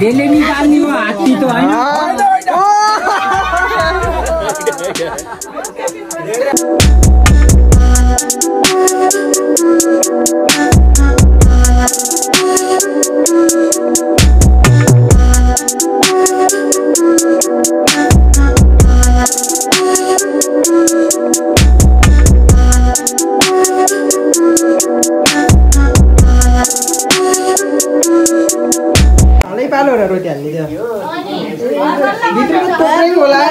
यसले निकाल्ने हो हात्ती त हैन पालो र रोटी हाल्ने त्यो भित्र टोक्रै होला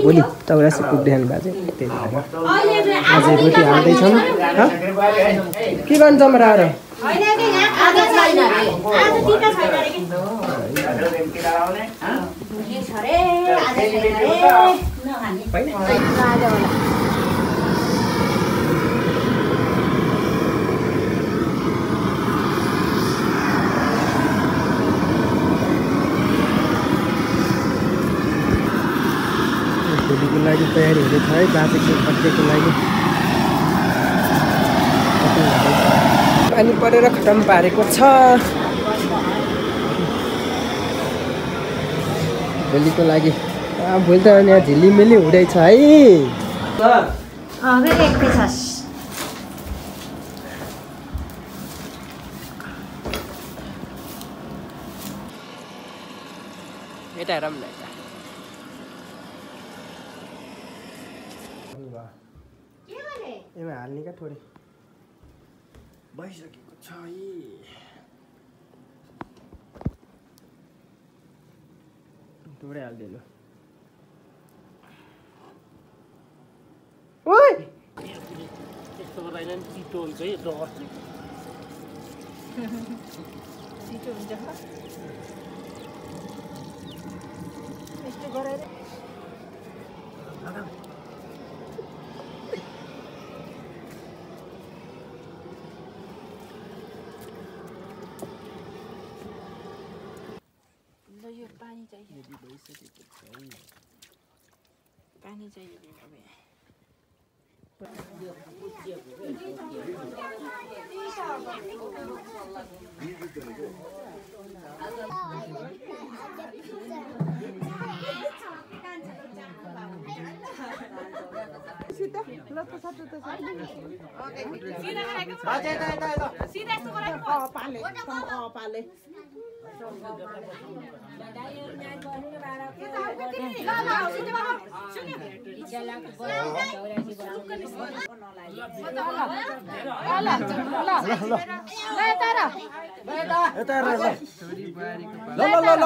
भोलि चौरासी पुग्दैन बाजे आज रोटी हाल्दैछौँ के गर्नु जमरा र भोलिको लागि तयारी हुँदैछ है बाजेको बर्थडेको लागि पानी परेर खतम पारेको छ भोलिको लागि भोलि त यहाँ झिलिमिली हुँदैछ है यता हेरौँ न यसमा हाल्ने क्या थोरै भइसकेको छ है थोरै हालिदिनु ओइ यस्तो गर्दैन नि चितो हुन्छ है डर छिटो हुन्छ यस्तो गरेर यो पानी चाहिए पानी चाहिए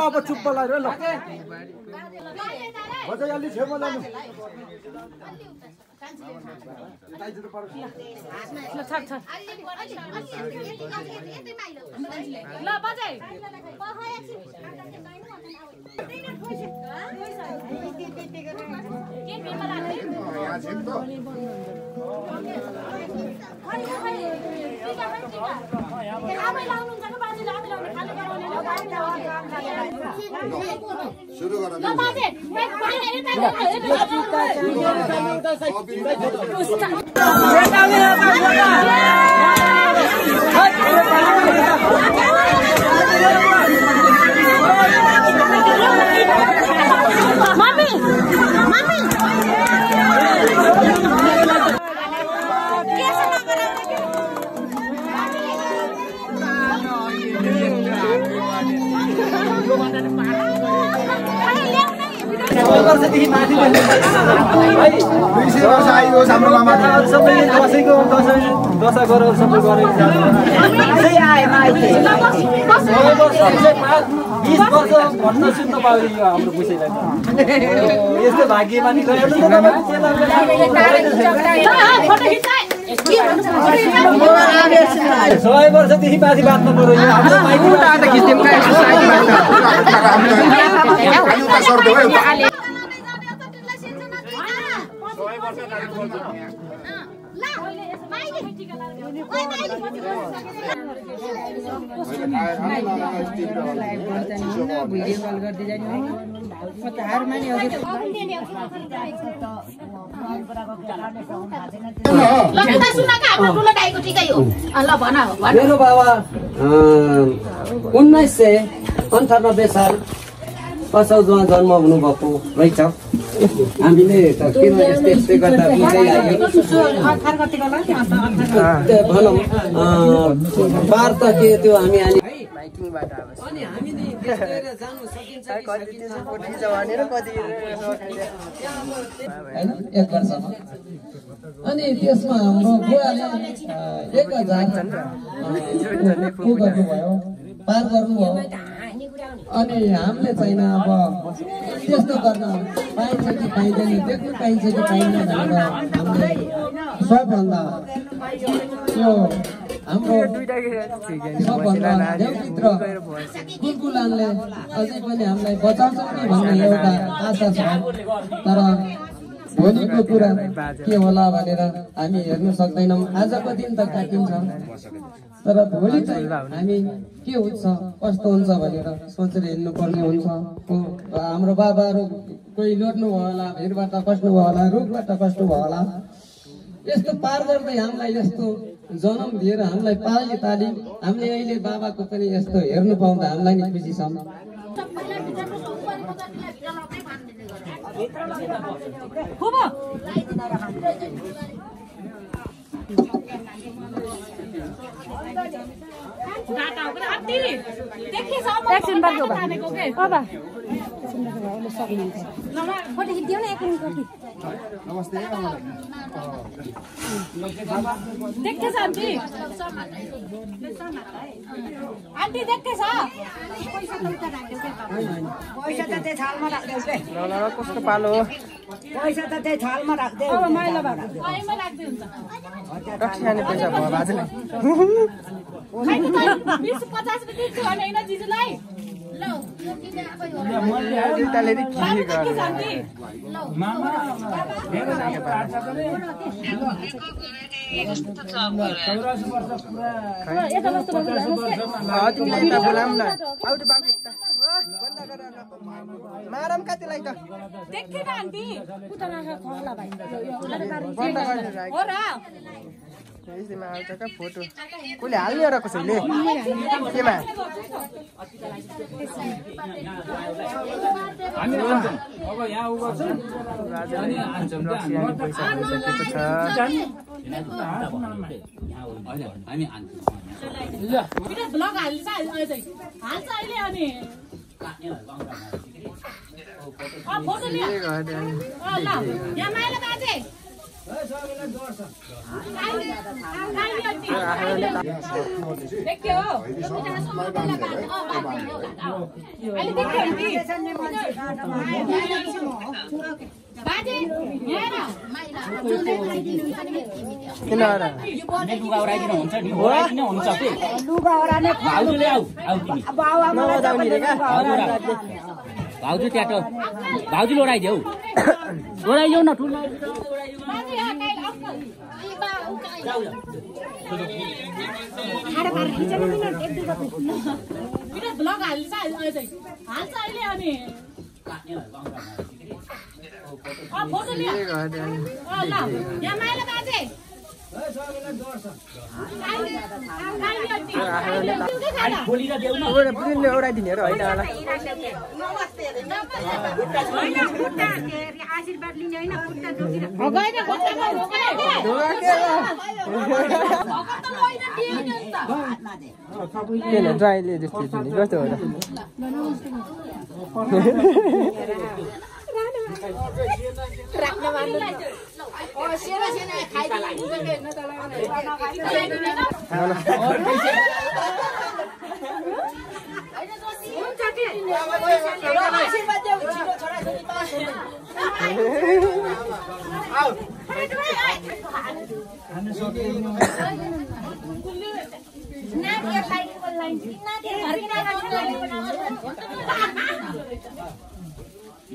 अब चुप्प लाग्यो ल अलि छेउमा लानु सुरु गर दशा गरेर सबै गरेर जानु 20 वर्ष भन्न सुन्न पायो यो हाम्रो बुझेलाई यस्तो भाग्यमानी गयो 100 वर्षदेखि माथि बाँच्नु पर्यो यो हाम्रो माइकको त खिच्दिम का भिडियो कल गर्दै जाने हारमा नि मेरो बाबा 1998 साल असौजमा जन्म हुनुभएको रहेछ हामीले त किन यस्तै गर्दा भनौँ पार त के त्यो हामी अनि हामी नि जानु सकिन्छ एक वर्षमा अनि त्यसमा हाम्रो बुवाले 1000 गर्नुभयो पार गर्नुभयो अनि हामीले चाहिँ अब त्यस्तो गर्न पाइन्छ कि पाइँदैन देख्नु पाइन्छ कि पाइँदैन भनेर हामीले सबभन्दा यो हाम्रो सबभन्दा देवचित्र कुलकुलानले अझै पनि हामीलाई बचाउँछ कि भन्ने एउटा आशा छ तर भोलिको कुरा के होला भनेर हामी हेर्न सक्दैनौँ आजको दिन त काटिन्छ तर भोलि चाहिँ हामी के हुन्छ कस्तो हुन्छ भनेर सोचेर हिँड्नुपर्ने हुन्छ हाम्रो बाबाहरू कोही लड्नु भयो होला भिरबाट कस्नु भयो होला रुखबाट कस्नु भयो होला यस्तो पार गर्दै हामीलाई यस्तो जन्म दिएर हामीलाई पाली ताली हामीले अहिले बाबाको पनि यस्तो हेर्नु पाउँदा हामीलाई नि खुसी छ कस्तो पालो पैसा त त्यही थालमा राख्दै मैला राख्दै रक्सी पैसा भयो बाजुले 20-50 दिन्छु भने हैन जिजुलाई ल यो किन अब जुत्ताले के गर्छ मामा मेरो नाम पार्छ पनि मारम कतिलाई त देखेन आन्टी उता नाखा खला भाइ हो र यसमा आउँछ का फोटो कोले हाल्ने र कसैले केमा हामी अब यहाँ उभा छ अनि आन्छौँ पैसा भइसकेको छ हामी आन्छौँ ल बिना ब्लग हाल्छ अहिले अनि फोटो लिया ल यहाँ माइला बाजे देखियो भाउजू त्यहाँ भाउजू लोडाइदेऊ लोडाइदेऊ न ठुलो ब्लग हाल्छ अहिले अनि फोटो लिया ल यहाँ माइला बाजे उडाइदिने र होइन होला आशीर्वाद लिने होइन ड्राइले जस्तो कस्तो हो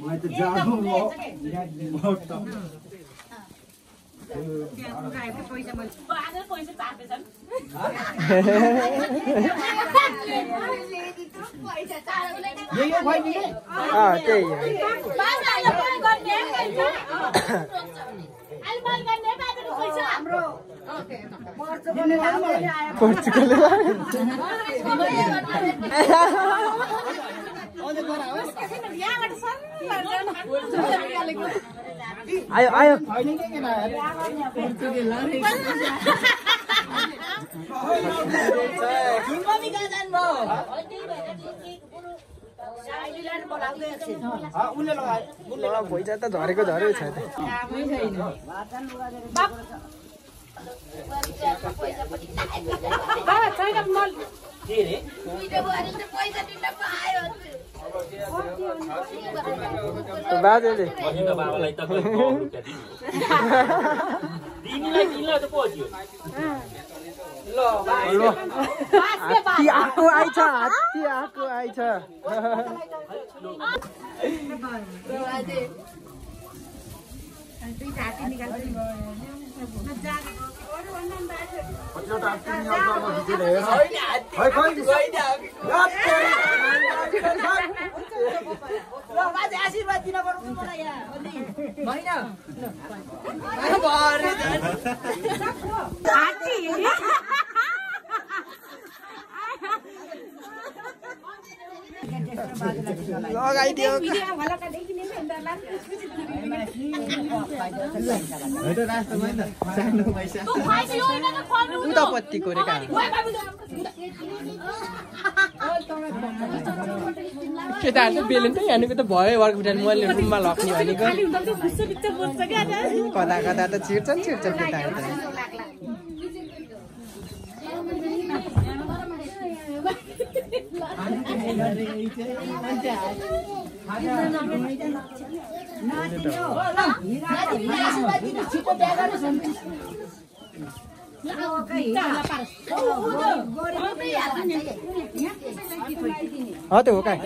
मैं तो जाऊँ पैसा यही हो बहिनीले त्यही हो पोर्चुगलले आयो आयो पैसा त झरेको झरै छ बाजेले हात्ती आएको आइछ हात्ती आएको आइछ आशीर्वाद दिन पर्नु मलाई लगाइदियो उतापट्टिको रेखा केटाहरू त बेलुन त यहाँनिर त भयो वर्क बिटान मैले रुममा लग्ने भनेको कता कता त छिर्छन् केटाहरू त त्यो हो काय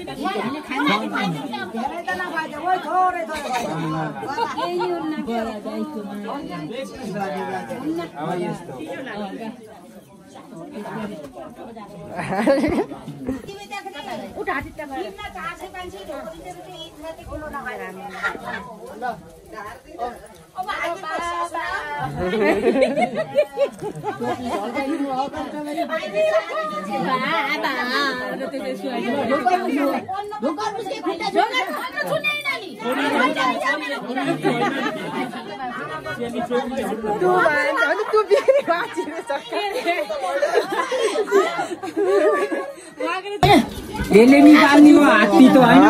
यसले निकाल्ने हो हात्ती त होइन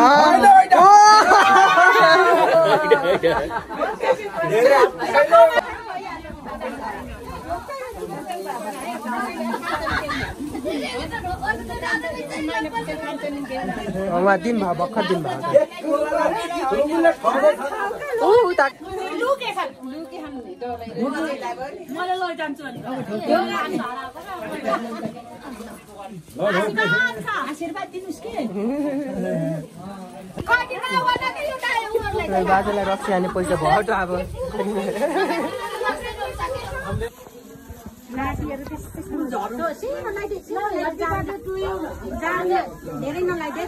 दिन भयो भर्खर दिन भयो आशीर्वाद दिनुस् के बाजेलाई रक्सी हाने पैसा भयो त अब धेरै नलाइदे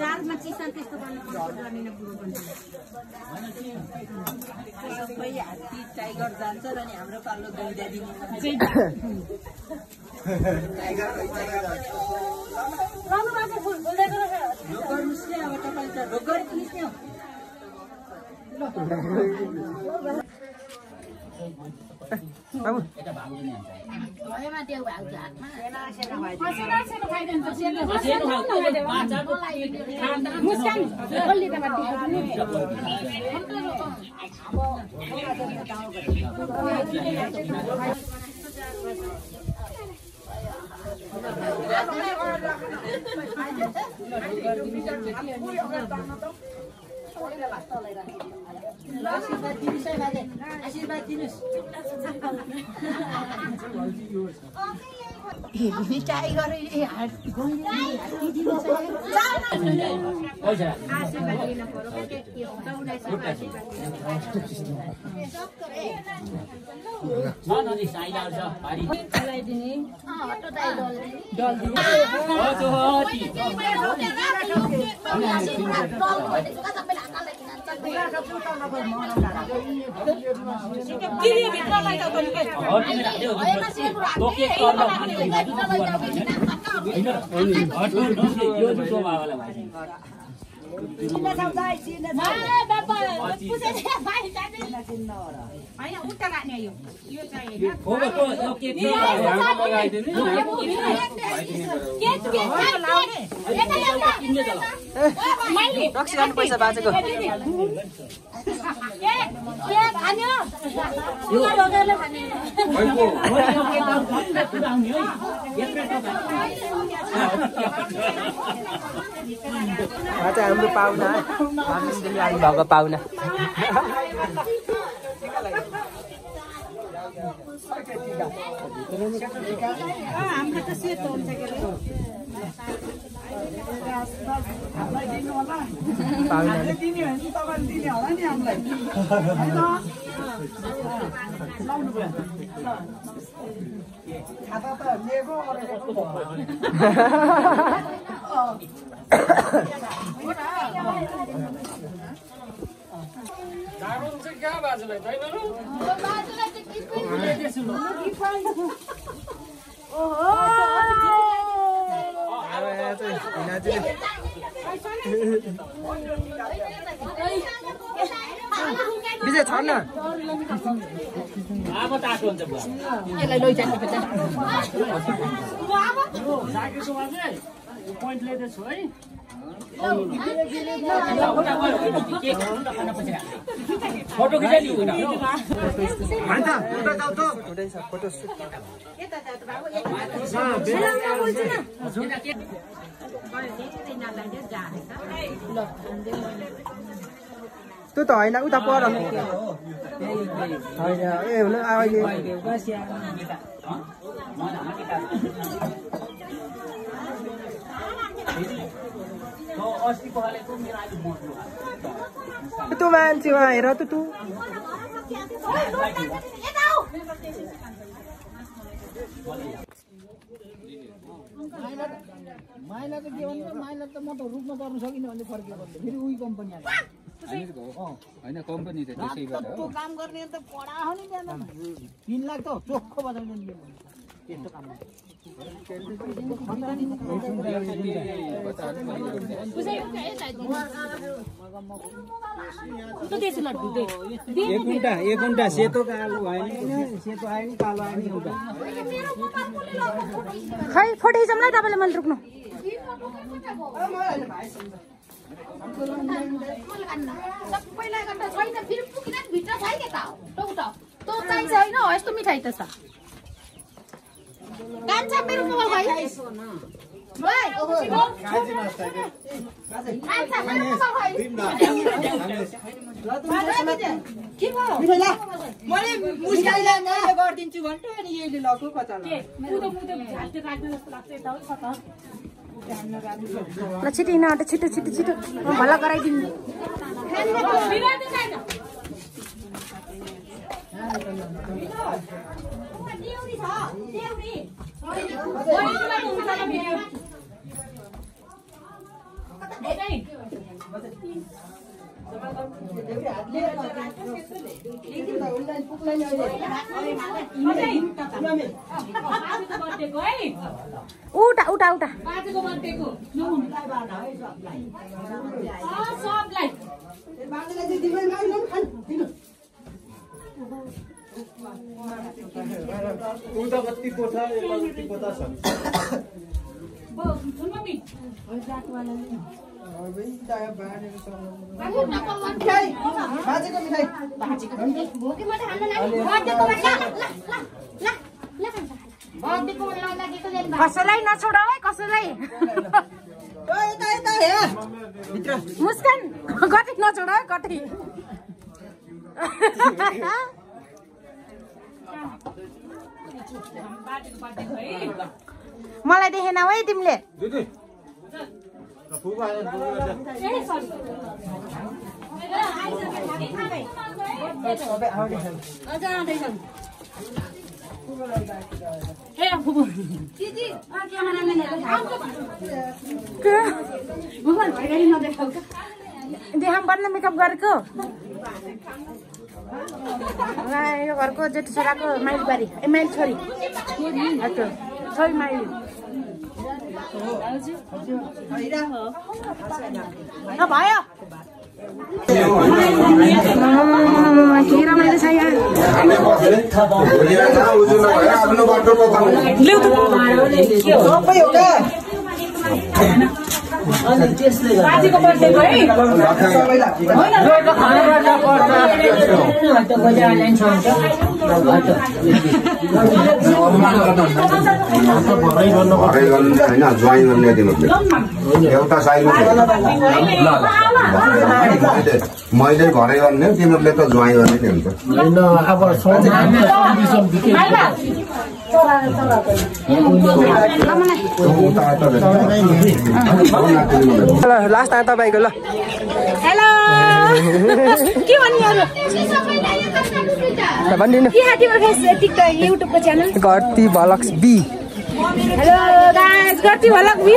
जारमा चिसन त्यस्तो गर्नु सबै हात्ती टाइगर जान्छ र नि हाम्रो पालो गइदा दिने गर्नुहोस् नि अब तपाईँ त ढोक गरिदिनुहोस् नि बाबु रक्सी गर्नु पैसा बाँचेको हाम्रो पाहुना भएको पाहुना हाम्रो त सेतो हुन्छ के रे विजय छन् यसलाई लैजानु पर्छ पोइन्ट लिँदैछु है फोटो त्यो त होइन उता पर ए हुन अहिले तँ मान्छे आएर त तँ माइला त के भन्नु माइला त म त रुखमा पर्न सकिनँ भने फर्कियो भने फेरि उही कम्पनी आयो होइन कम्पनी त त्यसै गर्दा त्यो काम गर्ने त पढा हो नि जान्दैन 3 लाख त चोखो बजाउने नि त्यस्तो काम एक घण्टा सेतो कालो आयो नि सेतो आयो नि कालो आयो नि एउटा खै फोटो खिचौँ ल तपाईँले मैले रोक्नु सबैलाई गर्दा छैन फेरि पुगिन भित्र छैन त तँ चाहिन्छ होइन यस्तो मिठाई त छ कान्छ मेरो मोबाइल भाइ गरिदिन्छु भन्छु अनि यहीले लगु कता ल छिटो हिँड आँट छिटो छिटो छिटो भला गराइदिनु उठा उठा उठा कसैलाई नछोड है कसैलाई मुस्कान कति नछोड है कति मलाई देखेन है तिमीले देखाम पर्ने मेकअप गरेको यो घरको जेठो छोराको माइल बारी माइल छोरी छोरी माइल भयो बाजीको बर्थडेको है ज्वाइन गर्ने एउटा साइज मैले घरै गर्ने तिमीहरूले त ज्वाइन गर्ने नि हुन्छ लास्ट आयो तपाईँको ल हेलो के भन्नु भनिदिनु युट्युबको channel Gharti vlogs B hello guys Gharti vlog B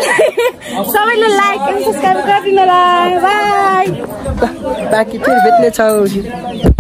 सबैले लाइक एन्ड सब्स्क्राइब गरिदिनु होला बाइ बाँकी फेरि भेट्ने छौ